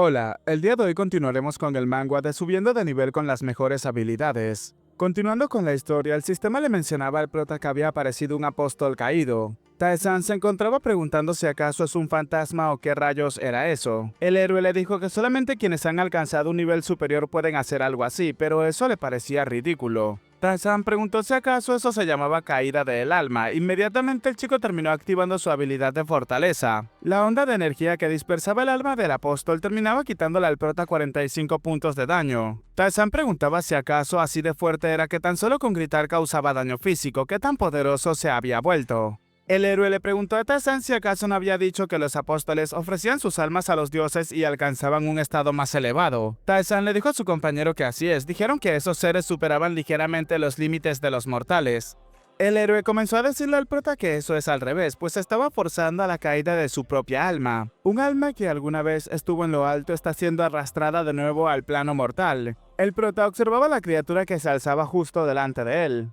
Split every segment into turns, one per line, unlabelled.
Hola, el día de hoy continuaremos con el manga de Subiendo de nivel con las mejores habilidades. Continuando con la historia, el sistema le mencionaba al prota que había aparecido un apóstol caído. Tae-san se encontraba preguntando si acaso es un fantasma o qué rayos era eso. El héroe le dijo que solamente quienes han alcanzado un nivel superior pueden hacer algo así, pero eso le parecía ridículo. Tae-san preguntó si acaso eso se llamaba caída del alma. Inmediatamente el chico terminó activando su habilidad de fortaleza. La onda de energía que dispersaba el alma del apóstol terminaba quitándole al prota 45 puntos de daño. Tae-san preguntaba si acaso así de fuerte era que tan solo con gritar causaba daño físico, qué tan poderoso se había vuelto. El héroe le preguntó a Tae-san si acaso no había dicho que los apóstoles ofrecían sus almas a los dioses y alcanzaban un estado más elevado. Tae-san le dijo a su compañero que así es, dijeron que esos seres superaban ligeramente los límites de los mortales. El héroe comenzó a decirle al prota que eso es al revés, pues estaba forzando a la caída de su propia alma. Un alma que alguna vez estuvo en lo alto está siendo arrastrada de nuevo al plano mortal. El prota observaba a la criatura que se alzaba justo delante de él.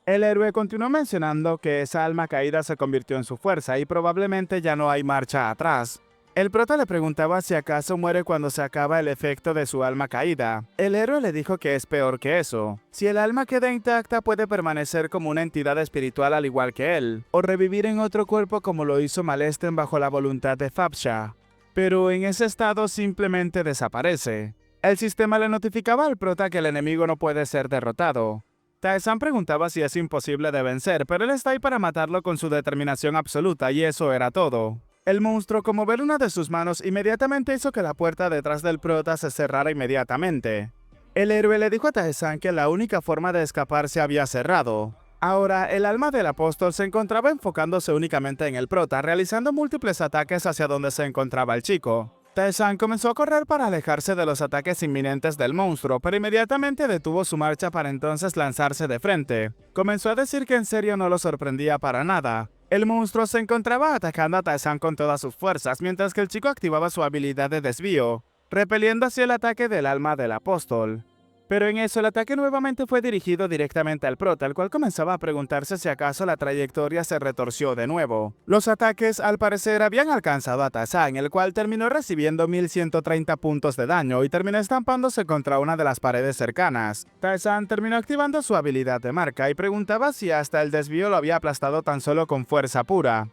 El héroe continuó mencionando que esa alma caída se convirtió en su fuerza y probablemente ya no hay marcha atrás. El prota le preguntaba si acaso muere cuando se acaba el efecto de su alma caída. El héroe le dijo que es peor que eso. Si el alma queda intacta puede permanecer como una entidad espiritual al igual que él, o revivir en otro cuerpo como lo hizo Malesten bajo la voluntad de Fabsha. Pero en ese estado simplemente desaparece. El sistema le notificaba al prota que el enemigo no puede ser derrotado. Tae-san preguntaba si es imposible de vencer, pero él está ahí para matarlo con su determinación absoluta y eso era todo. El monstruo, como ver una de sus manos, inmediatamente hizo que la puerta detrás del prota se cerrara inmediatamente. El héroe le dijo a Tae-san que la única forma de escapar se había cerrado. Ahora, el alma del apóstol se encontraba enfocándose únicamente en el prota, realizando múltiples ataques hacia donde se encontraba el chico. Tae-san comenzó a correr para alejarse de los ataques inminentes del monstruo, pero inmediatamente detuvo su marcha para entonces lanzarse de frente. Comenzó a decir que en serio no lo sorprendía para nada. El monstruo se encontraba atacando a Tae-san con todas sus fuerzas, mientras que el chico activaba su habilidad de desvío, repeliendo así el ataque del alma del apóstol. Pero en eso el ataque nuevamente fue dirigido directamente al prota, el cual comenzaba a preguntarse si acaso la trayectoria se retorció de nuevo. Los ataques al parecer habían alcanzado a Tae-san, el cual terminó recibiendo 1130 puntos de daño y terminó estampándose contra una de las paredes cercanas. Tae-san terminó activando su habilidad de marca y preguntaba si hasta el desvío lo había aplastado tan solo con fuerza pura.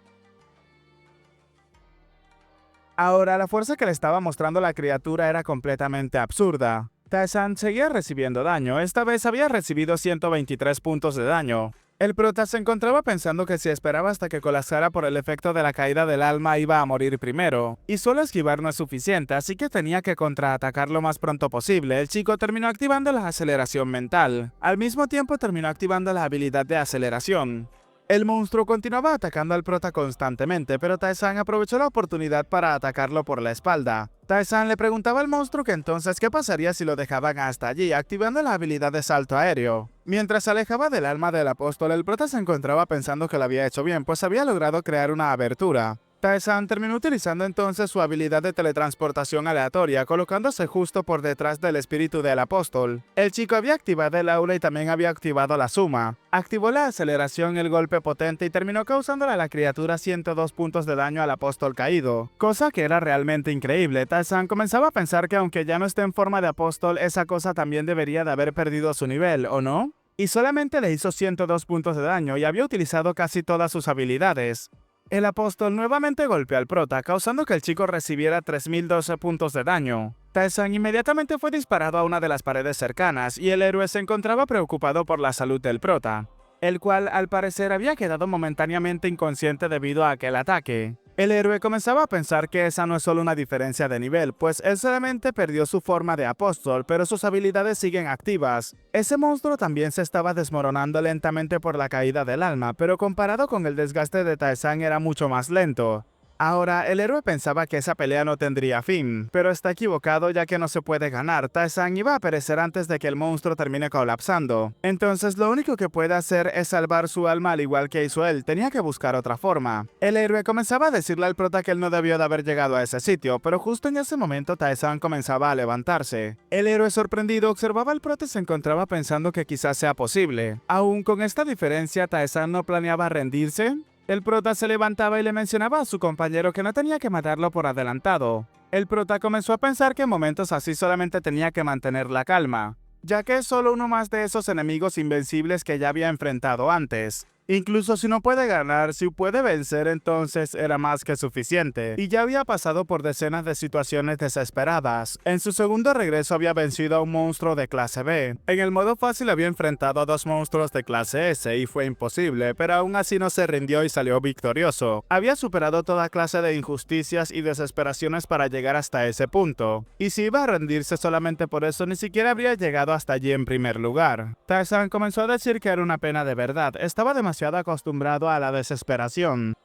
Ahora, la fuerza que le estaba mostrando la criatura era completamente absurda. Tae-san seguía recibiendo daño, esta vez había recibido 123 puntos de daño. El prota se encontraba pensando que si esperaba hasta que colapsara por el efecto de la caída del alma iba a morir primero. Y solo esquivar no es suficiente, así que tenía que contraatacar lo más pronto posible. El chico terminó activando la aceleración mental. Al mismo tiempo terminó activando la habilidad de aceleración. El monstruo continuaba atacando al prota constantemente, pero Tae-san aprovechó la oportunidad para atacarlo por la espalda. Tae-san le preguntaba al monstruo que entonces qué pasaría si lo dejaban hasta allí, activando la habilidad de salto aéreo. Mientras se alejaba del alma del apóstol, el prota se encontraba pensando que lo había hecho bien, pues había logrado crear una abertura. Tae-san terminó utilizando entonces su habilidad de teletransportación aleatoria, colocándose justo por detrás del espíritu del apóstol. El chico había activado el aura y también había activado la suma. Activó la aceleración, el golpe potente y terminó causándole a la criatura 102 puntos de daño al apóstol caído, cosa que era realmente increíble. Tae-san comenzaba a pensar que aunque ya no esté en forma de apóstol, esa cosa también debería de haber perdido su nivel, ¿o no? Y solamente le hizo 102 puntos de daño y había utilizado casi todas sus habilidades. El apóstol nuevamente golpeó al prota, causando que el chico recibiera 3012 puntos de daño. Tae-san inmediatamente fue disparado a una de las paredes cercanas y el héroe se encontraba preocupado por la salud del prota, el cual al parecer había quedado momentáneamente inconsciente debido a aquel ataque. El héroe comenzaba a pensar que esa no es solo una diferencia de nivel, pues él solamente perdió su forma de apóstol, pero sus habilidades siguen activas. Ese monstruo también se estaba desmoronando lentamente por la caída del alma, pero comparado con el desgaste de Tae-san era mucho más lento. Ahora, el héroe pensaba que esa pelea no tendría fin, pero está equivocado ya que no se puede ganar. Tae-san iba a perecer antes de que el monstruo termine colapsando. Entonces lo único que puede hacer es salvar su alma al igual que hizo él, tenía que buscar otra forma. El héroe comenzaba a decirle al prota que él no debió de haber llegado a ese sitio, pero justo en ese momento Tae-san comenzaba a levantarse. El héroe sorprendido observaba al prota y se encontraba pensando que quizás sea posible. Aún con esta diferencia, Tae-san no planeaba rendirse. El prota se levantaba y le mencionaba a su compañero que no tenía que matarlo por adelantado. El prota comenzó a pensar que en momentos así solamente tenía que mantener la calma, ya que es solo uno más de esos enemigos invencibles que ya había enfrentado antes. Incluso si no puede ganar, si puede vencer, entonces era más que suficiente. Y ya había pasado por decenas de situaciones desesperadas. En su segundo regreso había vencido a un monstruo de clase B. En el modo fácil había enfrentado a 2 monstruos de clase S y fue imposible, pero aún así no se rindió y salió victorioso. Había superado toda clase de injusticias y desesperaciones para llegar hasta ese punto. Y si iba a rendirse solamente por eso, ni siquiera habría llegado hasta allí en primer lugar. Tarzan comenzó a decir que era una pena de verdad. Estaba demasiado acostumbrado a la desesperación.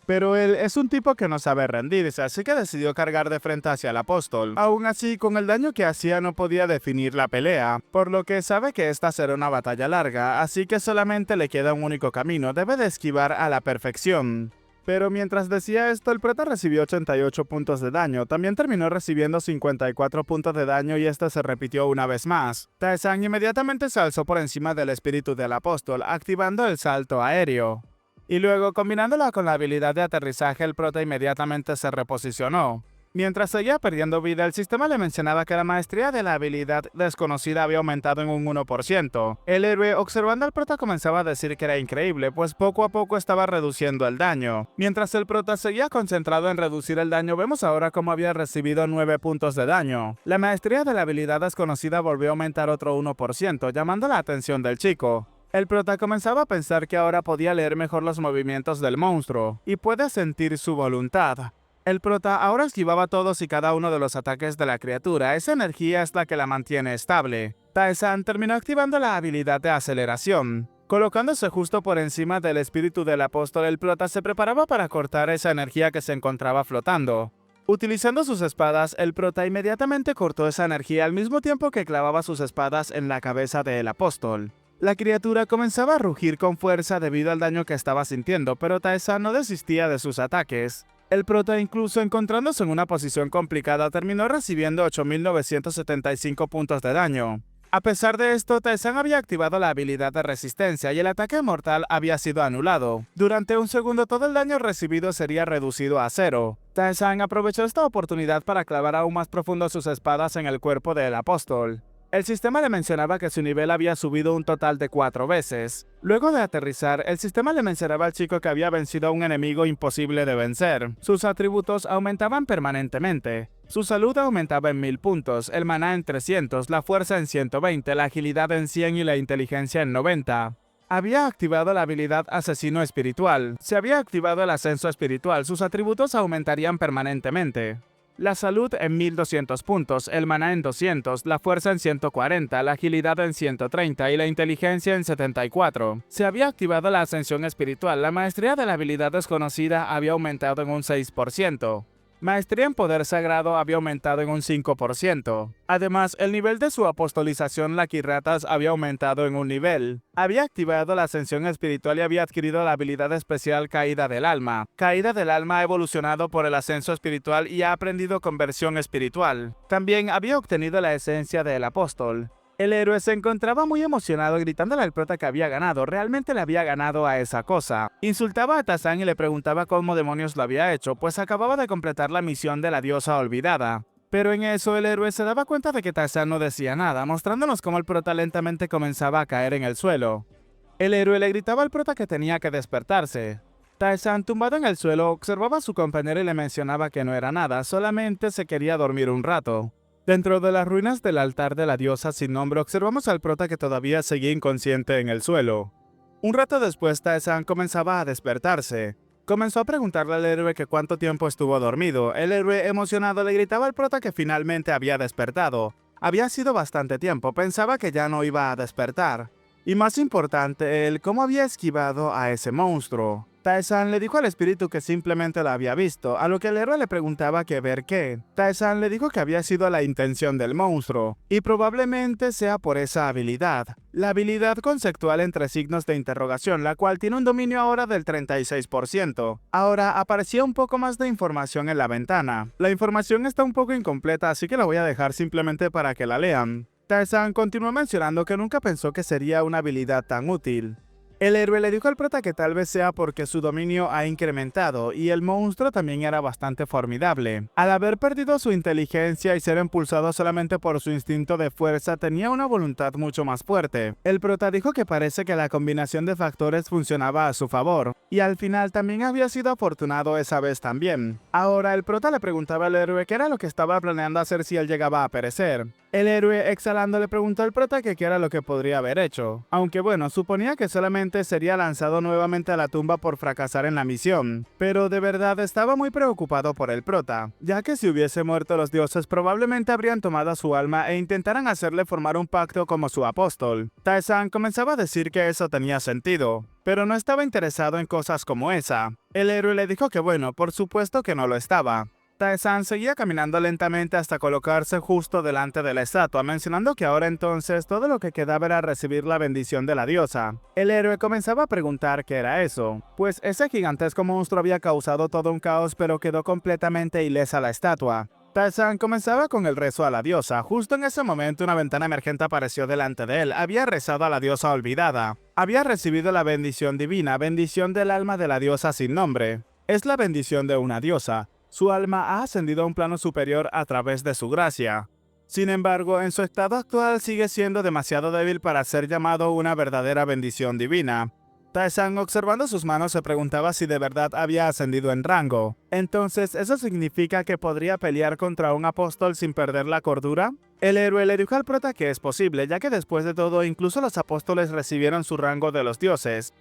Pero él es un tipo que no sabe rendirse, así que decidió cargar de frente hacia el apóstol. Aún así, con el daño que hacía no podía definir la pelea, por lo que sabe que esta será una batalla larga, así que solamente le queda un único camino, debe de esquivar a la perfección. Pero mientras decía esto, el prota recibió 88 puntos de daño, también terminó recibiendo 54 puntos de daño y este se repitió una vez más. Tarzan inmediatamente se alzó por encima del espíritu del apóstol, activando el salto aéreo. Y luego, combinándola con la habilidad de aterrizaje, el prota inmediatamente se reposicionó. Mientras seguía perdiendo vida, el sistema le mencionaba que la maestría de la habilidad desconocida había aumentado en un 1%. El héroe, observando al prota, comenzaba a decir que era increíble, pues poco a poco estaba reduciendo el daño. Mientras el prota seguía concentrado en reducir el daño, vemos ahora cómo había recibido 9 puntos de daño. La maestría de la habilidad desconocida volvió a aumentar otro 1%, llamando la atención del chico. El prota comenzaba a pensar que ahora podía leer mejor los movimientos del monstruo, y puede sentir su voluntad. El prota ahora esquivaba todos y cada uno de los ataques de la criatura, esa energía es la que la mantiene estable. Tarzan terminó activando la habilidad de aceleración. Colocándose justo por encima del espíritu del apóstol, el prota se preparaba para cortar esa energía que se encontraba flotando. Utilizando sus espadas, el prota inmediatamente cortó esa energía al mismo tiempo que clavaba sus espadas en la cabeza del apóstol. La criatura comenzaba a rugir con fuerza debido al daño que estaba sintiendo, pero Tarzan no desistía de sus ataques. El prota, incluso encontrándose en una posición complicada, terminó recibiendo 8.975 puntos de daño. A pesar de esto, Tarzan había activado la habilidad de resistencia y el ataque mortal había sido anulado. Durante un segundo todo el daño recibido sería reducido a 0. Tarzan aprovechó esta oportunidad para clavar aún más profundo sus espadas en el cuerpo del apóstol. El sistema le mencionaba que su nivel había subido un total de 4 veces. Luego de aterrizar, el sistema le mencionaba al chico que había vencido a un enemigo imposible de vencer. Sus atributos aumentaban permanentemente. Su salud aumentaba en 1000 puntos, el maná en 300, la fuerza en 120, la agilidad en 100 y la inteligencia en 90. Había activado la habilidad Asesino Espiritual. Si había activado el Ascenso Espiritual, sus atributos aumentarían permanentemente. La salud en 1200 puntos, el maná en 200, la fuerza en 140, la agilidad en 130 y la inteligencia en 74. Se había activado la ascensión espiritual, la maestría de la habilidad desconocida había aumentado en un 6%. Maestría en poder sagrado había aumentado en un 5%. Además, el nivel de su apostolización Laquirratas había aumentado en un nivel. Había activado la ascensión espiritual y había adquirido la habilidad especial Caída del Alma. Caída del Alma ha evolucionado por el ascenso espiritual y ha aprendido conversión espiritual. También había obtenido la esencia del apóstol. El héroe se encontraba muy emocionado gritándole al prota que había ganado, realmente le había ganado a esa cosa. Insultaba a Tarzan y le preguntaba cómo demonios lo había hecho, pues acababa de completar la misión de la diosa olvidada. Pero en eso el héroe se daba cuenta de que Tarzan no decía nada, mostrándonos cómo el prota lentamente comenzaba a caer en el suelo. El héroe le gritaba al prota que tenía que despertarse. Tarzan, tumbado en el suelo, observaba a su compañero y le mencionaba que no era nada, solamente se quería dormir un rato. Dentro de las ruinas del altar de la diosa sin nombre observamos al prota que todavía seguía inconsciente en el suelo. Un rato después Tarzan comenzaba a despertarse. Comenzó a preguntarle al héroe que cuánto tiempo estuvo dormido. El héroe emocionado le gritaba al prota que finalmente había despertado. Había sido bastante tiempo, pensaba que ya no iba a despertar. Y más importante, él cómo había esquivado a ese monstruo. Tarzan le dijo al espíritu que simplemente lo había visto, a lo que el héroe le preguntaba que ver qué. Tarzan le dijo que había sido la intención del monstruo, y probablemente sea por esa habilidad. La habilidad conceptual entre signos de interrogación, la cual tiene un dominio ahora del 36%. Ahora aparecía un poco más de información en la ventana. La información está un poco incompleta, así que la voy a dejar simplemente para que la lean. Tarzan continuó mencionando que nunca pensó que sería una habilidad tan útil. El héroe le dijo al prota que tal vez sea porque su dominio ha incrementado y el monstruo también era bastante formidable. Al haber perdido su inteligencia y ser impulsado solamente por su instinto de fuerza, tenía una voluntad mucho más fuerte. El prota dijo que parece que la combinación de factores funcionaba a su favor, y al final también había sido afortunado esa vez también. Ahora el prota le preguntaba al héroe qué era lo que estaba planeando hacer si él llegaba a perecer. El héroe, exhalando, le preguntó al prota que qué era lo que podría haber hecho, aunque bueno, suponía que solamente sería lanzado nuevamente a la tumba por fracasar en la misión, pero de verdad estaba muy preocupado por el prota, ya que si hubiese muerto los dioses probablemente habrían tomado su alma e intentaran hacerle formar un pacto como su apóstol. Tae-san comenzaba a decir que eso tenía sentido, pero no estaba interesado en cosas como esa. El héroe le dijo que bueno, por supuesto que no lo estaba. Tae-san seguía caminando lentamente hasta colocarse justo delante de la estatua, mencionando que ahora entonces todo lo que quedaba era recibir la bendición de la diosa. El héroe comenzaba a preguntar qué era eso, pues ese gigantesco monstruo había causado todo un caos pero quedó completamente ilesa la estatua. Tae-san comenzaba con el rezo a la diosa. Justo en ese momento una ventana emergente apareció delante de él. Había rezado a la diosa olvidada. Había recibido la bendición divina, bendición del alma de la diosa sin nombre. Es la bendición de una diosa. Su alma ha ascendido a un plano superior a través de su gracia. Sin embargo, en su estado actual sigue siendo demasiado débil para ser llamado una verdadera bendición divina. Tae-san, observando sus manos, se preguntaba si de verdad había ascendido en rango. Entonces, ¿eso significa que podría pelear contra un apóstol sin perder la cordura? El héroe le dijo al prota que es posible, ya que después de todo, incluso los apóstoles recibieron su rango de los dioses.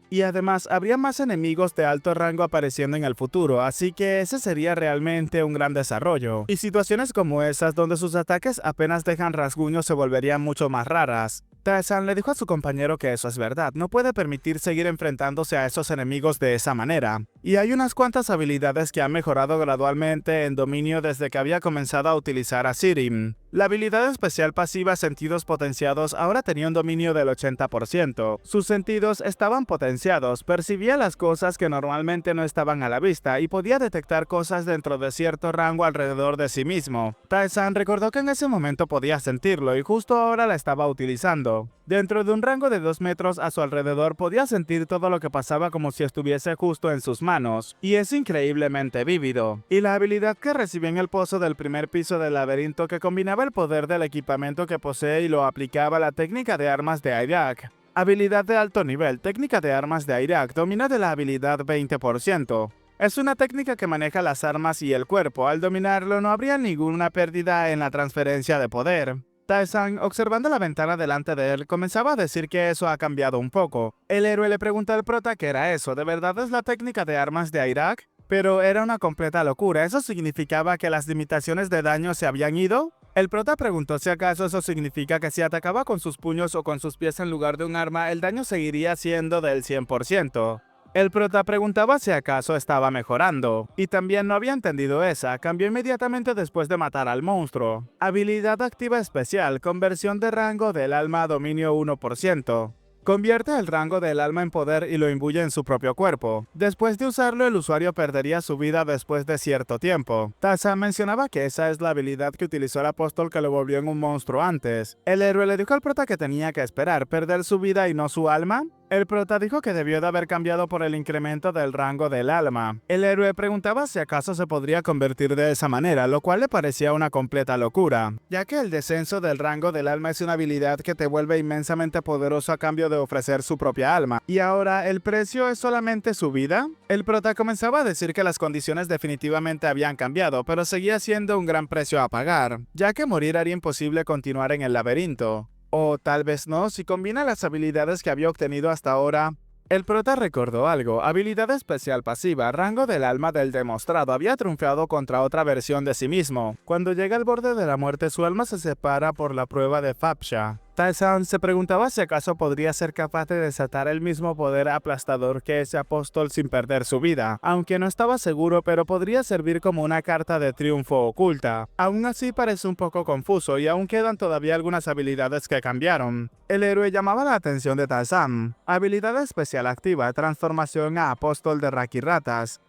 Y además habría más enemigos de alto rango apareciendo en el futuro, así que ese sería realmente un gran desarrollo. Y situaciones como esas donde sus ataques apenas dejan rasguños se volverían mucho más raras. Tae-san le dijo a su compañero que eso es verdad, no puede permitir seguir enfrentándose a esos enemigos de esa manera. Y hay unas cuantas habilidades que han mejorado gradualmente en dominio desde que había comenzado a utilizar a Sirim. La habilidad especial pasiva Sentidos Potenciados ahora tenía un dominio del 80%. Sus sentidos estaban potenciados, percibía las cosas que normalmente no estaban a la vista y podía detectar cosas dentro de cierto rango alrededor de sí mismo. Tae-san recordó que en ese momento podía sentirlo y justo ahora la estaba utilizando. Dentro de un rango de 2 metros a su alrededor podía sentir todo lo que pasaba como si estuviese justo en sus manos, y es increíblemente vívido. Y la habilidad que recibió en el pozo del primer piso del laberinto que combinaba el poder del equipamiento que posee y lo aplicaba a la técnica de armas de Irak. Habilidad de alto nivel, técnica de armas de Irak, domina de la habilidad 20%. Es una técnica que maneja las armas y el cuerpo, al dominarlo no habría ninguna pérdida en la transferencia de poder. Tae-san, observando la ventana delante de él, comenzaba a decir que eso ha cambiado un poco. El héroe le pregunta al prota qué era eso, ¿de verdad es la técnica de armas de Irak? Pero era una completa locura, ¿eso significaba que las limitaciones de daño se habían ido? El prota preguntó si acaso eso significa que si atacaba con sus puños o con sus pies en lugar de un arma, el daño seguiría siendo del 100%. El prota preguntaba si acaso estaba mejorando, y también no había entendido esa, cambió inmediatamente después de matar al monstruo. Habilidad activa especial, conversión de rango del alma a dominio 1%. Convierte el rango del alma en poder y lo imbuye en su propio cuerpo. Después de usarlo, el usuario perdería su vida después de cierto tiempo. Tae-san mencionaba que esa es la habilidad que utilizó el apóstol que lo volvió en un monstruo antes. El héroe le dijo al prota que tenía que esperar, perder su vida y no su alma. El prota dijo que debió de haber cambiado por el incremento del rango del alma. El héroe preguntaba si acaso se podría convertir de esa manera, lo cual le parecía una completa locura, ya que el descenso del rango del alma es una habilidad que te vuelve inmensamente poderoso a cambio de ofrecer su propia alma. Y ahora, ¿el precio es solamente su vida? El prota comenzaba a decir que las condiciones definitivamente habían cambiado, pero seguía siendo un gran precio a pagar, ya que morir haría imposible continuar en el laberinto. O tal vez no, si combina las habilidades que había obtenido hasta ahora. El prota recordó algo, habilidad especial pasiva, rango del alma del demostrado, había triunfado contra otra versión de sí mismo. Cuando llega al borde de la muerte, su alma se separa por la prueba de Fapsha. Tae-san se preguntaba si acaso podría ser capaz de desatar el mismo poder aplastador que ese apóstol sin perder su vida, aunque no estaba seguro, pero podría servir como una carta de triunfo oculta. Aún así parece un poco confuso y aún quedan todavía algunas habilidades que cambiaron. El héroe llamaba la atención de Tae-san. Habilidad especial activa, transformación a apóstol de Rakiratas.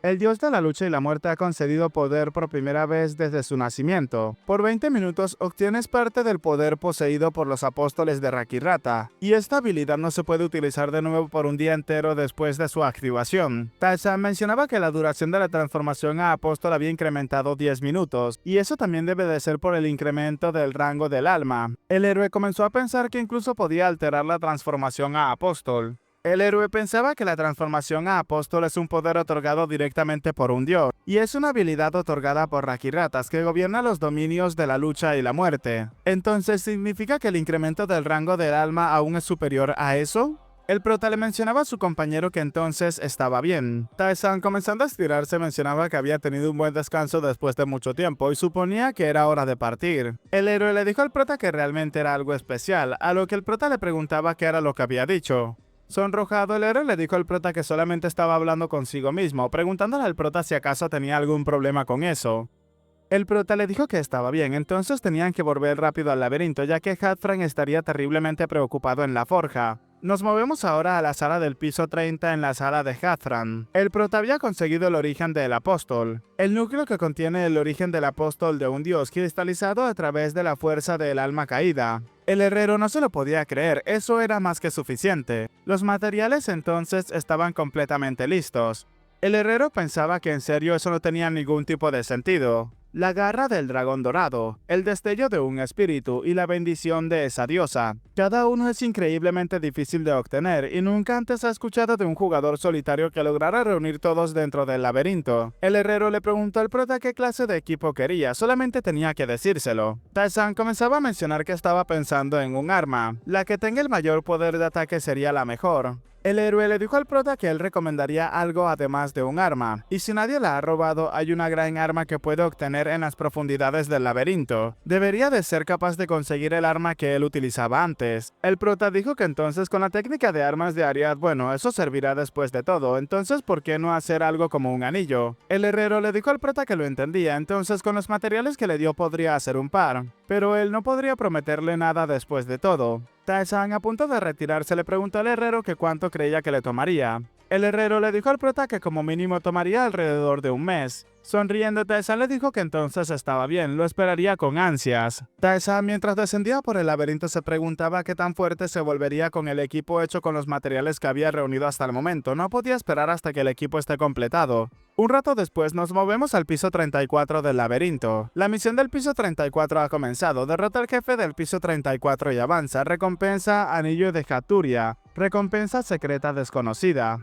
El dios de la lucha y la muerte ha concedido poder por primera vez desde su nacimiento. Por 20 minutos obtienes parte del poder poseído por los apóstoles de Rakirata, y esta habilidad no se puede utilizar de nuevo por un día entero después de su activación. Tarzan mencionaba que la duración de la transformación a apóstol había incrementado 10 minutos, y eso también debe de ser por el incremento del rango del alma. El héroe comenzó a pensar que incluso podía alterar la transformación a apóstol. El héroe pensaba que la transformación a apóstol es un poder otorgado directamente por un dios, y es una habilidad otorgada por Rakiratas que gobierna los dominios de la lucha y la muerte. Entonces, ¿significa que el incremento del rango del alma aún es superior a eso? El prota le mencionaba a su compañero que entonces estaba bien. Tarzan, comenzando a estirarse, mencionaba que había tenido un buen descanso después de mucho tiempo y suponía que era hora de partir. El héroe le dijo al prota que realmente era algo especial, a lo que el prota le preguntaba qué era lo que había dicho. Sonrojado, el héroe le dijo al prota que solamente estaba hablando consigo mismo, preguntándole al prota si acaso tenía algún problema con eso. El prota le dijo que estaba bien, entonces tenían que volver rápido al laberinto, ya que Hadfran estaría terriblemente preocupado en la forja. Nos movemos ahora a la sala del piso 30 en la sala de Hadfran. El prota había conseguido el origen del apóstol, el núcleo que contiene el origen del apóstol de un dios cristalizado a través de la fuerza del alma caída. El herrero no se lo podía creer, eso era más que suficiente. Los materiales entonces estaban completamente listos. El herrero pensaba que en serio eso no tenía ningún tipo de sentido. La garra del dragón dorado, el destello de un espíritu y la bendición de esa diosa. Cada uno es increíblemente difícil de obtener y nunca antes ha escuchado de un jugador solitario que lograra reunir todos dentro del laberinto. El herrero le preguntó al prota qué clase de equipo quería, solamente tenía que decírselo. Tarzan comenzaba a mencionar que estaba pensando en un arma. La que tenga el mayor poder de ataque sería la mejor. El héroe le dijo al prota que él recomendaría algo además de un arma, y si nadie la ha robado, hay una gran arma que puede obtener en las profundidades del laberinto. Debería de ser capaz de conseguir el arma que él utilizaba antes. El prota dijo que entonces con la técnica de armas de Ariad, bueno, eso servirá después de todo, entonces ¿por qué no hacer algo como un anillo? El herrero le dijo al prota que lo entendía, entonces con los materiales que le dio podría hacer un par, pero él no podría prometerle nada después de todo. Tarzan, a punto de retirarse, le preguntó al herrero que cuánto creía que le tomaría. El herrero le dijo al prota que como mínimo tomaría alrededor de un mes. Sonriendo, Tarzan le dijo que entonces estaba bien, lo esperaría con ansias. Tarzan, mientras descendía por el laberinto, se preguntaba qué tan fuerte se volvería con el equipo hecho con los materiales que había reunido hasta el momento. No podía esperar hasta que el equipo esté completado. Un rato después nos movemos al piso 34 del laberinto. La misión del piso 34 ha comenzado. Derrota al jefe del piso 34 y avanza. Recompensa Anillo de Jaturia. Recompensa secreta desconocida.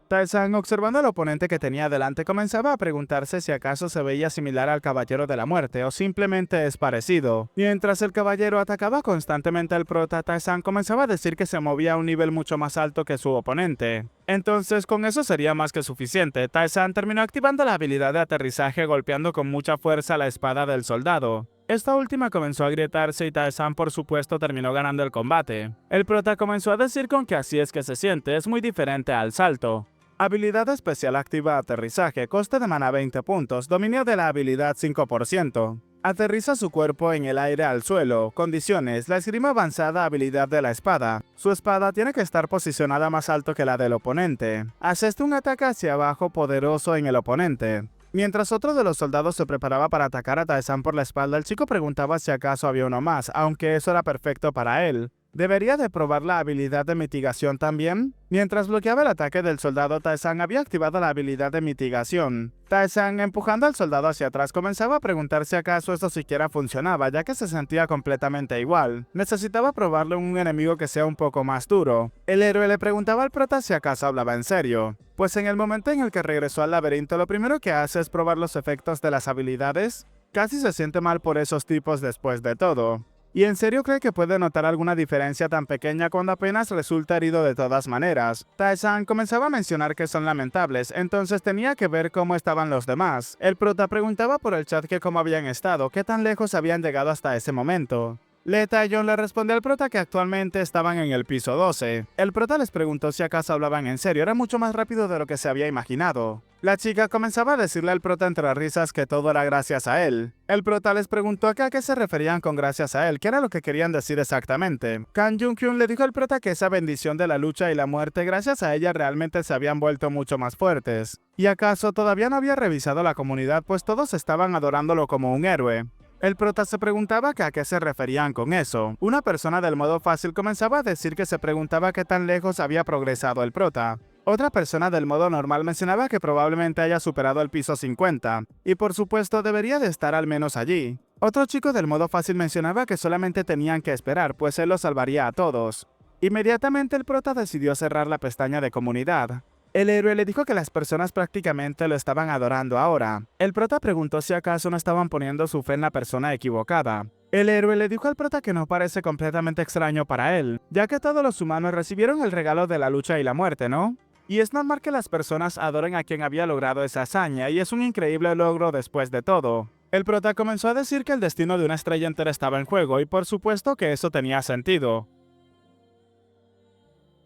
Tarzan, observando al oponente que tenía delante, comenzaba a preguntarse si acaso se veía similar al Caballero de la Muerte o simplemente es parecido. Mientras el caballero atacaba constantemente al prota, Tarzan comenzaba a decir que se movía a un nivel mucho más alto que su oponente. Entonces, con eso sería más que suficiente. Tarzan terminó activando la habilidad de aterrizaje golpeando con mucha fuerza la espada del soldado. Esta última comenzó a agrietarse y Tarzan por supuesto terminó ganando el combate. El prota comenzó a decir con que así es que se siente, es muy diferente al salto. Habilidad especial activa aterrizaje, coste de mana 20 puntos, dominio de la habilidad 5%. Aterriza su cuerpo en el aire al suelo. Condiciones: la esgrima avanzada habilidad de la espada. Su espada tiene que estar posicionada más alto que la del oponente. Aseste un ataque hacia abajo poderoso en el oponente. Mientras otro de los soldados se preparaba para atacar a Tarzan por la espalda, el chico preguntaba si acaso había uno más, aunque eso era perfecto para él. ¿Debería de probar la habilidad de mitigación también? Mientras bloqueaba el ataque del soldado, Tarzan había activado la habilidad de mitigación. Tarzan, empujando al soldado hacia atrás, comenzaba a preguntarse si acaso esto siquiera funcionaba, ya que se sentía completamente igual. Necesitaba probarle a un enemigo que sea un poco más duro. El héroe le preguntaba al prota si acaso hablaba en serio. Pues en el momento en el que regresó al laberinto, lo primero que hace es probar los efectos de las habilidades. Casi se siente mal por esos tipos después de todo. ¿Y en serio cree que puede notar alguna diferencia tan pequeña cuando apenas resulta herido de todas maneras? Tarzan comenzaba a mencionar que son lamentables, entonces tenía que ver cómo estaban los demás. El prota preguntaba por el chat que cómo habían estado, qué tan lejos habían llegado hasta ese momento. Lee Tae-yeon le respondió al prota que actualmente estaban en el piso 12. El prota les preguntó si acaso hablaban en serio, era mucho más rápido de lo que se había imaginado. La chica comenzaba a decirle al prota entre risas que todo era gracias a él. El prota les preguntó a qué se referían con gracias a él, qué era lo que querían decir exactamente. Kang Jung-kyun le dijo al prota que esa bendición de la lucha y la muerte gracias a ella realmente se habían vuelto mucho más fuertes. ¿Y acaso todavía no había revisado la comunidad, pues todos estaban adorándolo como un héroe? El prota se preguntaba que a qué se referían con eso. Una persona del modo fácil comenzaba a decir que se preguntaba qué tan lejos había progresado el prota. Otra persona del modo normal mencionaba que probablemente haya superado el piso 50, y por supuesto debería de estar al menos allí. Otro chico del modo fácil mencionaba que solamente tenían que esperar, pues él los salvaría a todos. Inmediatamente el prota decidió cerrar la pestaña de comunidad. El héroe le dijo que las personas prácticamente lo estaban adorando ahora. El prota preguntó si acaso no estaban poniendo su fe en la persona equivocada. El héroe le dijo al prota que no parece completamente extraño para él, ya que todos los humanos recibieron el regalo de la lucha y la muerte, ¿no? Y es normal que las personas adoren a quien había logrado esa hazaña, y es un increíble logro después de todo. El prota comenzó a decir que el destino de una estrella entera estaba en juego, y por supuesto que eso tenía sentido.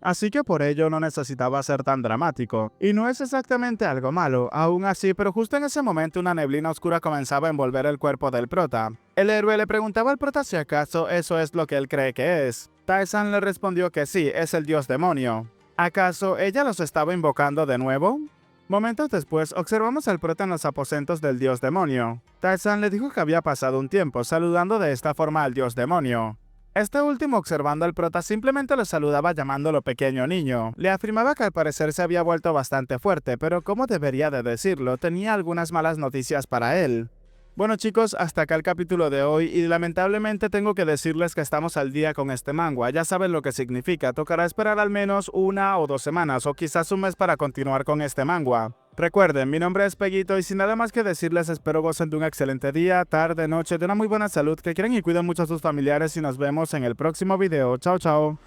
Así que por ello no necesitaba ser tan dramático. Y no es exactamente algo malo, aún así, pero justo en ese momento una neblina oscura comenzaba a envolver el cuerpo del prota. El héroe le preguntaba al prota si acaso eso es lo que él cree que es. Tae-san le respondió que sí, es el dios demonio. ¿Acaso ella los estaba invocando de nuevo? Momentos después, observamos al prota en los aposentos del dios demonio. Tae-san le dijo que había pasado un tiempo, saludando de esta forma al dios demonio. Este último, observando al prota, simplemente lo saludaba llamándolo pequeño niño. Le afirmaba que al parecer se había vuelto bastante fuerte, pero como debería de decirlo, tenía algunas malas noticias para él. Bueno chicos, hasta acá el capítulo de hoy y lamentablemente tengo que decirles que estamos al día con este manga, ya saben lo que significa, tocará esperar al menos 1 o 2 semanas o quizás un mes para continuar con este manga. Recuerden, mi nombre es Peguito y sin nada más que decirles espero gocen de un excelente día, tarde, noche, de una muy buena salud, que quieran y cuiden mucho a sus familiares y nos vemos en el próximo video. Chao chao.